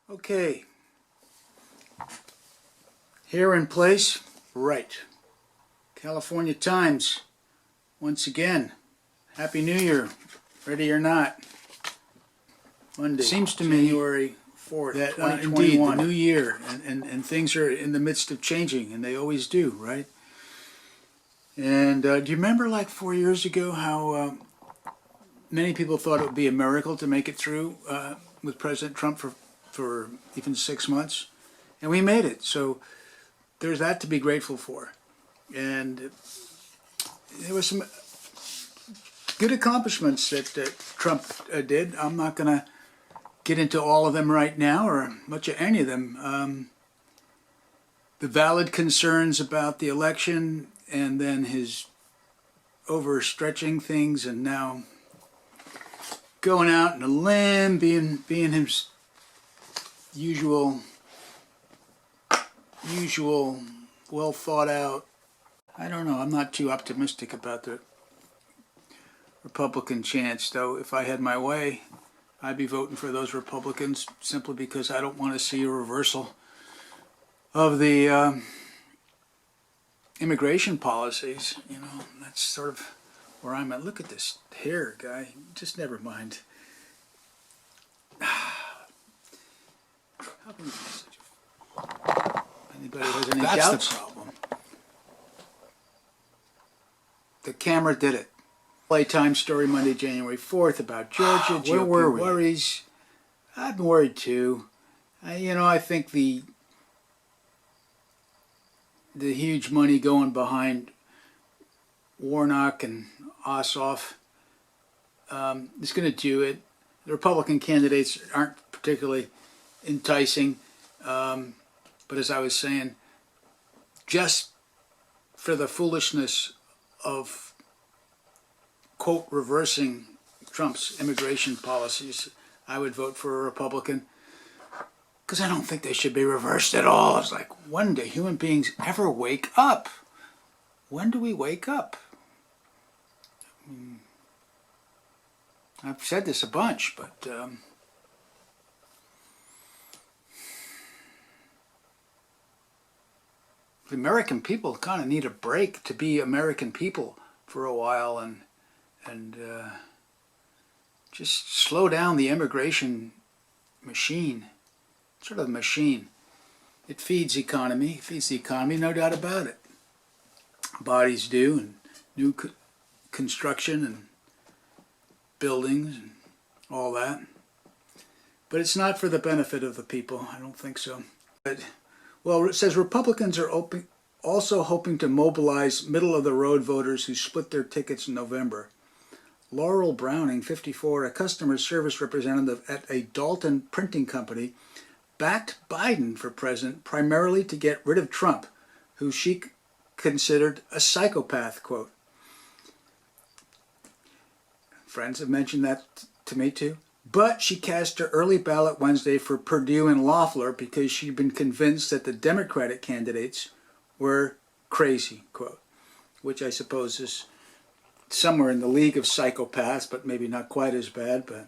Okay, here in place, right. California Times, once again, Happy New Year, ready or not. Monday, seems to January 4th, that 2021. Indeed, the new year, and things are in the midst of changing, and they always do, right? And do you remember like 4 years ago how many people thought it would be a miracle to make it through with President Trump for even 6 months? And we made it, so there's that to be grateful for. And there was some good accomplishments that Trump did. I'm not going to get into all of them right now, or much of any of them. The valid concerns about the election, and then his overstretching things, and now going out on a limb, being his usual well thought out. I don't know, I'm not too optimistic about the Republican chance, though. If I had my way, I'd be voting for those Republicans simply because I don't want to see a reversal of the immigration policies. You know, that's sort of where I'm at. Look at this hair, guy. Just never mind. How can you be such a... Anybody has any doubts? That's the problem. The camera did it. Playtime story Monday, January 4th about Georgia. Where were we? Worries. I've been worried too. I think the huge money going behind Warnock and Ossoff is going to do it. The Republican candidates aren't particularly enticing, but as I was saying, just for the foolishness of, quote, reversing Trump's immigration policies, I would vote for a Republican, because I don't think they should be reversed at all. It's like, when do human beings ever wake up? When do we wake up? I've said this a bunch, but the American people kind of need a break to be American people for a while, and just slow down the immigration machine. Sort of a machine. It feeds the economy, no doubt about it. Bodies do, and new construction and buildings and all that. But it's not for the benefit of the people. I don't think so. Well, it says Republicans are also hoping to mobilize middle-of-the-road voters who split their tickets in November. Laurel Browning, 54, a customer service representative at a Dalton printing company, backed Biden for president primarily to get rid of Trump, who she considered a psychopath, quote. Friends have mentioned that to me too. But she cast her early ballot Wednesday for Perdue and Loeffler because she'd been convinced that the Democratic candidates were crazy, quote, which I suppose is somewhere in the league of psychopaths, but maybe not quite as bad. But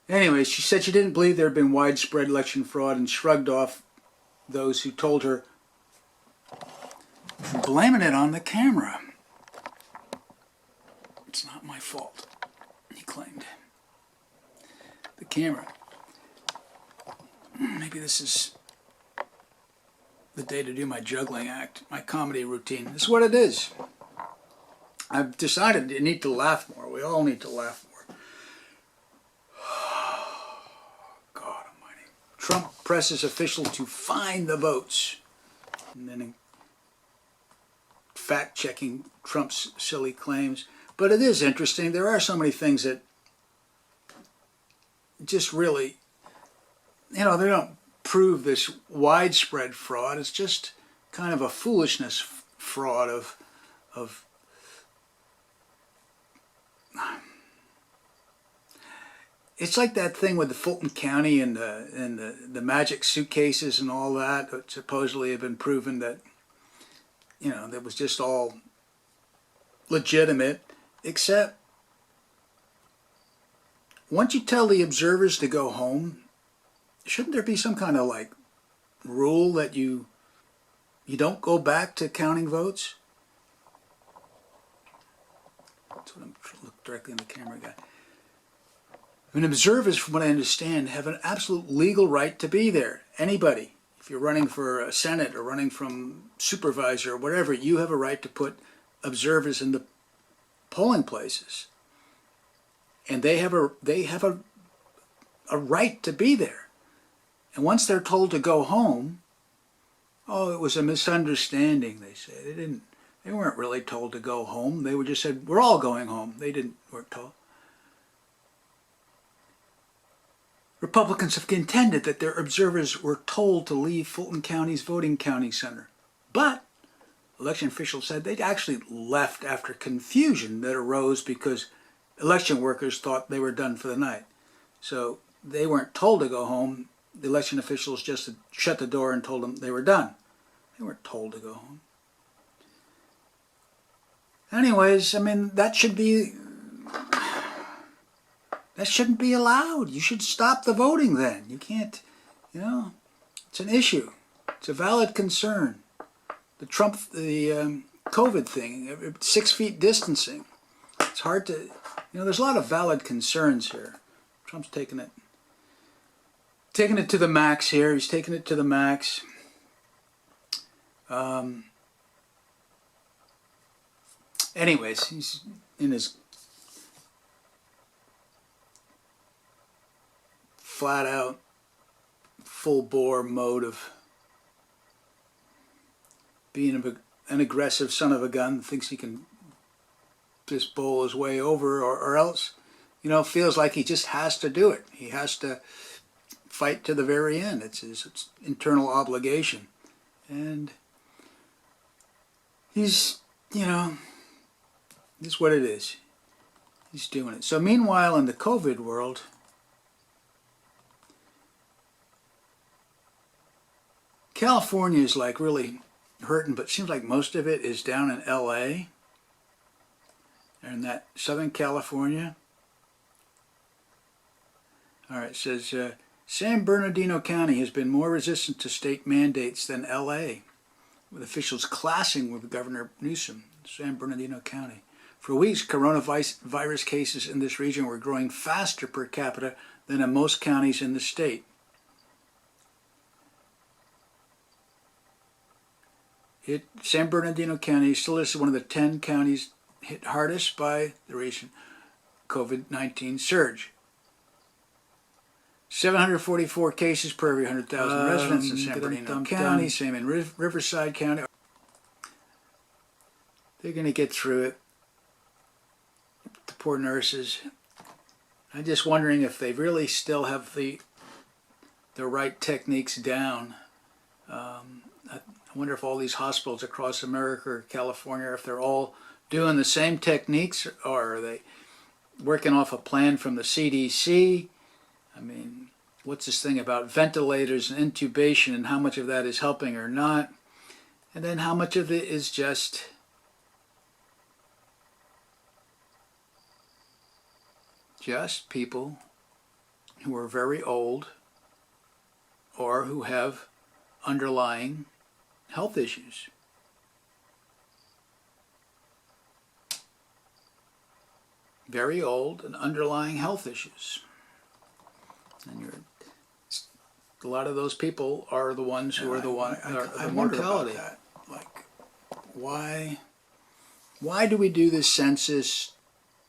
anyway, she said she didn't believe there had been widespread election fraud and shrugged off those who told her, blaming it on the camera. It's not my fault, he claimed. The camera. Maybe this is the day to do my juggling act, my comedy routine. This is what it is. I've decided you need to laugh more. We all need to laugh more. God almighty. Trump presses official to find the votes. And then fact-checking Trump's silly claims. But it is interesting. There are so many things that just really, they don't prove this widespread fraud. It's just kind of a foolishness fraud of it's like that thing with the Fulton County and the magic suitcases and all that supposedly have been proven that, that was just all legitimate, except once you tell the observers to go home shouldn't there be some kind of like rule that you don't go back to counting votes? That's what I'm look directly in the camera guy. I mean, observers, from what I understand, have an absolute legal right to be there. Anybody, if you're running for a Senate or running from supervisor or whatever, you have a right to put observers in the polling places, and they have a right to be there. And once they're told to go home, oh, it was a misunderstanding, they say. They weren't really told to go home. They were just said, we're all going home. They weren't told. Republicans have contended that their observers were told to leave Fulton County's voting county center. But election officials said they'd actually left after confusion that arose because election workers thought they were done for the night. So they weren't told to go home. The election officials just shut the door and told them they were done. They weren't told to go home. Anyways, I mean, that shouldn't be allowed. You should stop the voting then. You can't, it's an issue. It's a valid concern. The COVID thing, 6 feet distancing. It's hard to, there's a lot of valid concerns here. Trump's taking it to the max here. He's taking it to the max. Anyways, he's in his flat-out, full-bore mode of being an aggressive son of a gun, thinks he can just bowl his way over, or else, feels like he just has to do it. He has to fight to the very end. It's his internal obligation. And he's, it's what it is. He's doing it. So meanwhile, in the COVID world, California is like really hurting, but it seems like most of it is down in LA and that Southern California. All right, it says San Bernardino County has been more resistant to state mandates than LA, with officials clashing with Governor Newsom. San Bernardino County. For weeks, coronavirus cases in this region were growing faster per capita than in most counties in the state. San Bernardino County is still listed one of the 10 counties hit hardest by the recent COVID-19 surge. 744 cases per every 100,000 residents in San Bernardino County, same in Riverside County. They're going to get through it. The poor nurses. I'm just wondering if they really still have the right techniques down. I wonder if all these hospitals across America or California, if they're all doing the same techniques, or are they working off a plan from the CDC? I mean, what's this thing about ventilators and intubation, and how much of that is helping or not? And then how much of it is just people who are very old or who have underlying health issues. Very old and underlying health issues. And a lot of those people are the ones who are the mortality. About that. Like, why do we do this census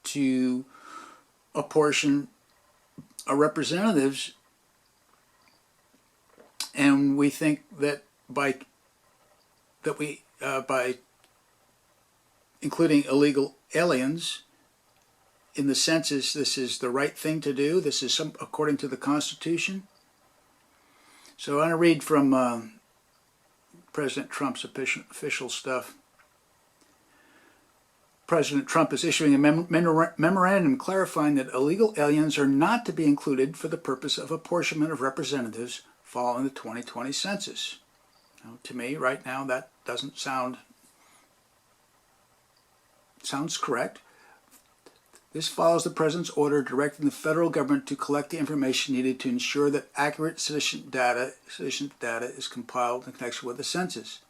to apportion our representatives, and we think that by including illegal aliens in the census, this is the right thing to do? This is according to the Constitution? So I want to read from President Trump's official stuff. President Trump is issuing a memorandum clarifying that illegal aliens are not to be included for the purpose of apportionment of representatives following the 2020 census. Now, to me, right now, that doesn't sounds correct. This follows the President's order directing the federal government to collect the information needed to ensure that accurate citizenship data is compiled in connection with the census.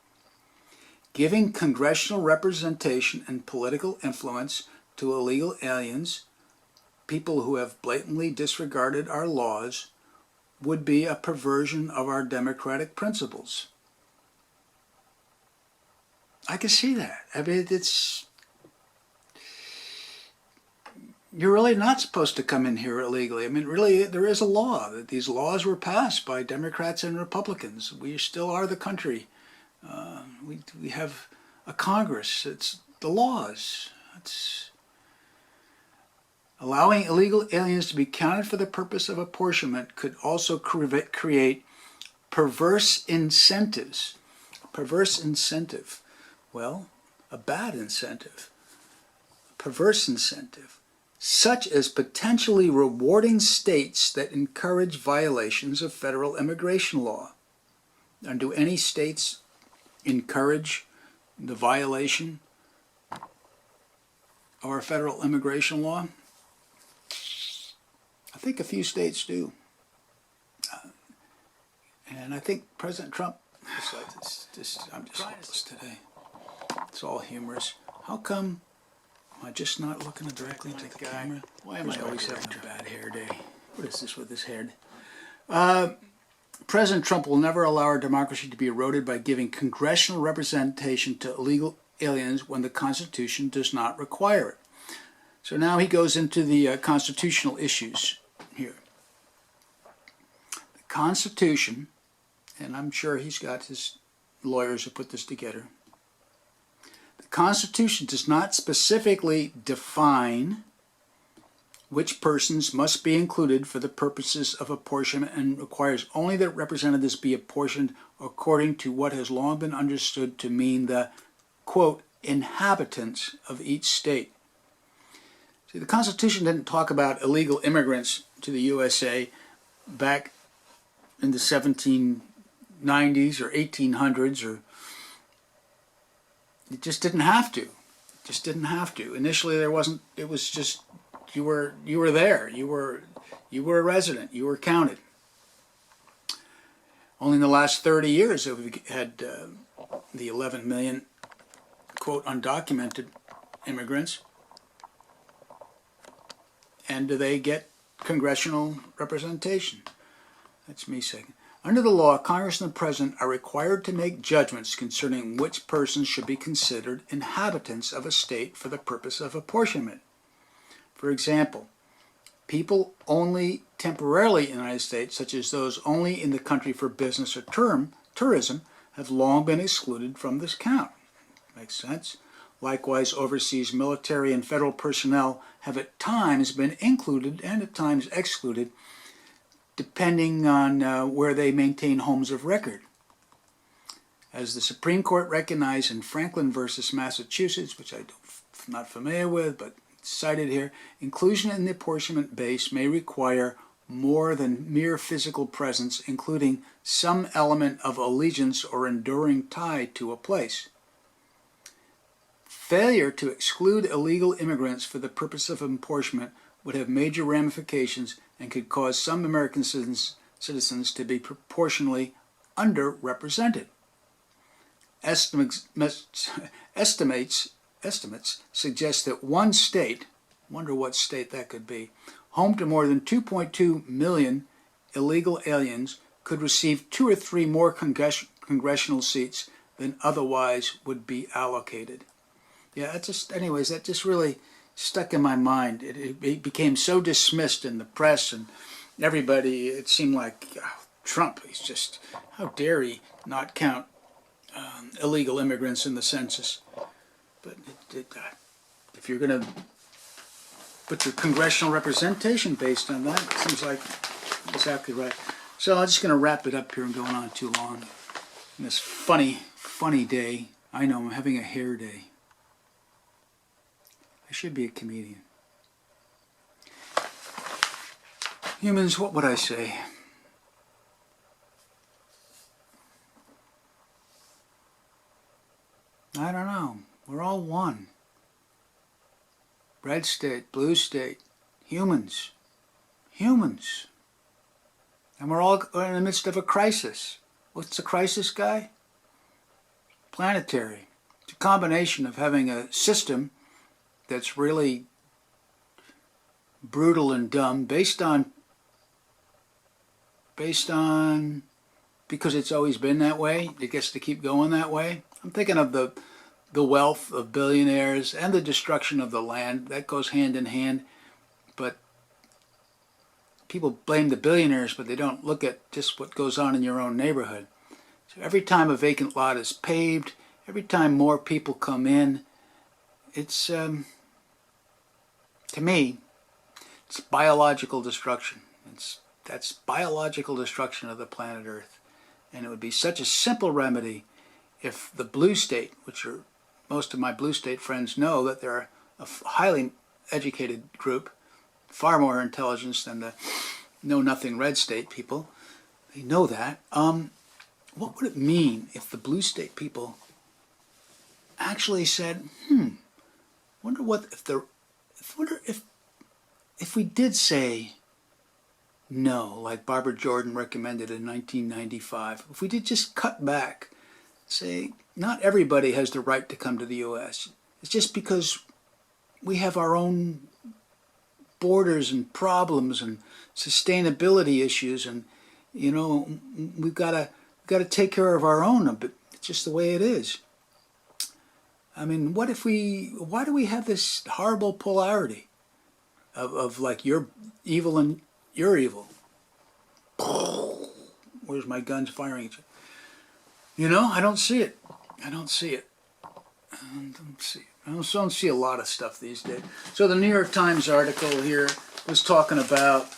Giving congressional representation and political influence to illegal aliens, people who have blatantly disregarded our laws, would be a perversion of our democratic principles. I can see that. I mean, you're really not supposed to come in here illegally. I mean, really, there is a law. These laws were passed by Democrats and Republicans. We still are the country. We have a Congress. It's the laws. It's allowing illegal aliens to be counted for the purpose of apportionment could also create perverse incentives. Perverse incentive. Well, a bad incentive. A perverse incentive, such as potentially rewarding states that encourage violations of federal immigration law. And do any states encourage the violation of our federal immigration law? I think a few states do. And I think President Trump, I'm just hopeless today. It's all humorous. How come am I just not looking directly into the camera? Why am I always having a bad hair day? What is this with this head? President Trump will never allow our democracy to be eroded by giving congressional representation to illegal aliens when the Constitution does not require it. So now he goes into the constitutional issues here. The Constitution, and I'm sure he's got his lawyers who put this together. The Constitution does not specifically define which persons must be included for the purposes of apportionment and requires only that representatives be apportioned according to what has long been understood to mean the, quote, inhabitants of each state. See, the Constitution didn't talk about illegal immigrants to the USA back in the 1790s or 1800s, or it just didn't have to. It just didn't have to. Initially, there wasn't. It was just you were there. You were a resident. You were counted. Only in the last 30 years have we had the 11 million, quote, undocumented immigrants. And do they get congressional representation? That's me saying. Under the law, Congress and the President are required to make judgments concerning which persons should be considered inhabitants of a state for the purpose of apportionment. For example, people only temporarily in the United States, such as those only in the country for business or tourism, have long been excluded from this count. Makes sense? Likewise, overseas military and federal personnel have at times been included and at times excluded, depending on where they maintain homes of record. As the Supreme Court recognized in Franklin versus Massachusetts, which I'm not familiar with, but cited here, inclusion in the apportionment base may require more than mere physical presence, including some element of allegiance or enduring tie to a place. Failure to exclude illegal immigrants for the purpose of apportionment would have major ramifications and could cause some American citizens to be proportionally underrepresented. Estimates suggest that one state, wonder what state that could be, home to more than 2.2 million illegal aliens, could receive 2 or 3 more congressional seats than otherwise would be allocated. Yeah, that just really stuck in my mind. It became so dismissed in the press and everybody. It seemed like Trump, he's just, how dare he not count illegal immigrants in the census. But if you're going to put your congressional representation based on that, it seems like exactly right. So I'm just going to wrap it up here. I'm going on too long. On this funny day. I know, I'm having a hair day. I should be a comedian. Humans, what would I say? I don't know. We're all one. red state, blue state, humans. Humans. And we're all in the midst of a crisis. What's the crisis, guy? Planetary. It's a combination of having a system that's really brutal and dumb based on because it's always been that way. It gets to keep going that way. I'm thinking of the wealth of billionaires and the destruction of the land. That goes hand in hand. But people blame the billionaires, but they don't look at just what goes on in your own neighborhood. So every time a vacant lot is paved, every time more people come in, it's, to me, it's biological destruction. That's biological destruction of the planet Earth. And it would be such a simple remedy if the blue state, which are most of my blue state friends know that they're a highly educated group, far more intelligence than the know-nothing red state people. They know that. What would it mean if the blue state people actually said, wonder if we did say no, like Barbara Jordan recommended in 1995, if we did just cut back, say, not everybody has the right to come to the U.S. It's just because we have our own borders and problems and sustainability issues, and you know we've got to take care of our own. But it's just the way it is. I mean, why do we have this horrible polarity of like you're evil and you're evil? Where's my guns firing at you? You know, I don't see it. I don't see it. I don't see a lot of stuff these days. So the New York Times article here was talking about,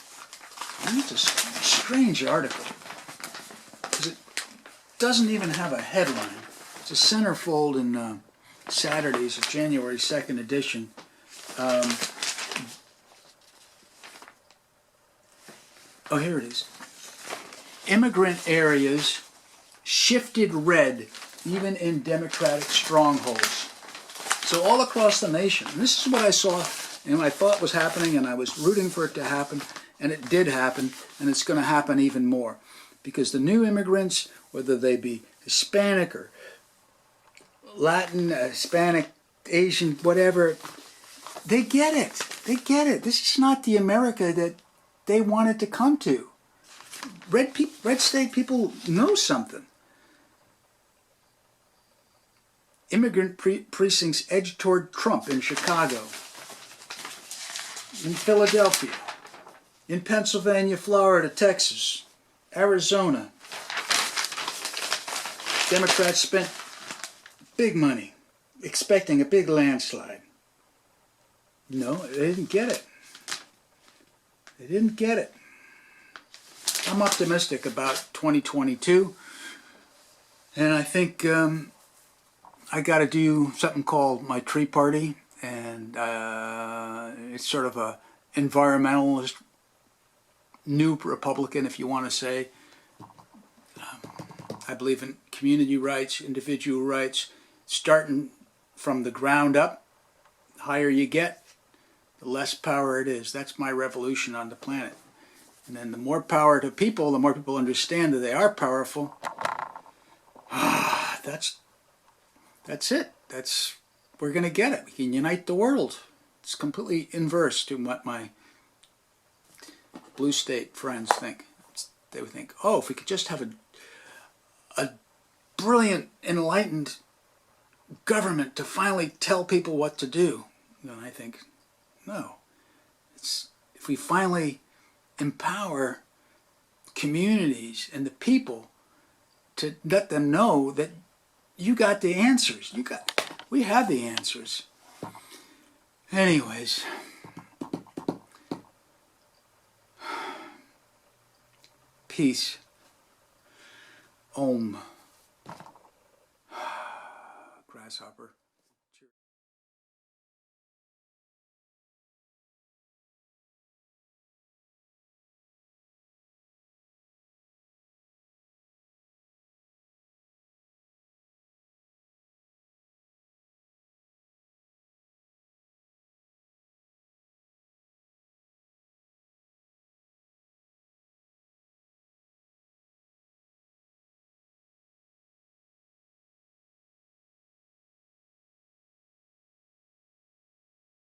it's a strange article, because it doesn't even have a headline. It's a centerfold in Saturday's January 2nd edition. Oh, here it is. Immigrant areas shifted red, even in Democratic strongholds. So all across the nation, and this is what I saw and I thought was happening, and I was rooting for it to happen, and it did happen, and it's going to happen even more. Because the new immigrants, whether they be Hispanic or Latin, Hispanic, Asian, whatever, they get it. They get it. This is not the America that they wanted to come to. Red state people know something. Immigrant precincts edge toward Trump in Chicago, in Philadelphia, in Pennsylvania, Florida, Texas, Arizona. Democrats spent big money expecting a big landslide. No, they didn't get it. They didn't get it. I'm optimistic about 2022, and I think I got to do something called my tree party, and it's sort of a environmentalist, new Republican, if you want to say. I believe in community rights, individual rights, starting from the ground up. The higher you get, the less power it is. That's my revolution on the planet. And then the more power to people, the more people understand that they are powerful. That's it. We're going to get it. We can unite the world. It's completely inverse to what my blue state friends think. They would think, oh, if we could just have a brilliant, enlightened government to finally tell people what to do. And I think, no. If we finally empower communities and the people to let them know that you got the answers. We have the answers. Anyways. Peace. Om. Grasshopper.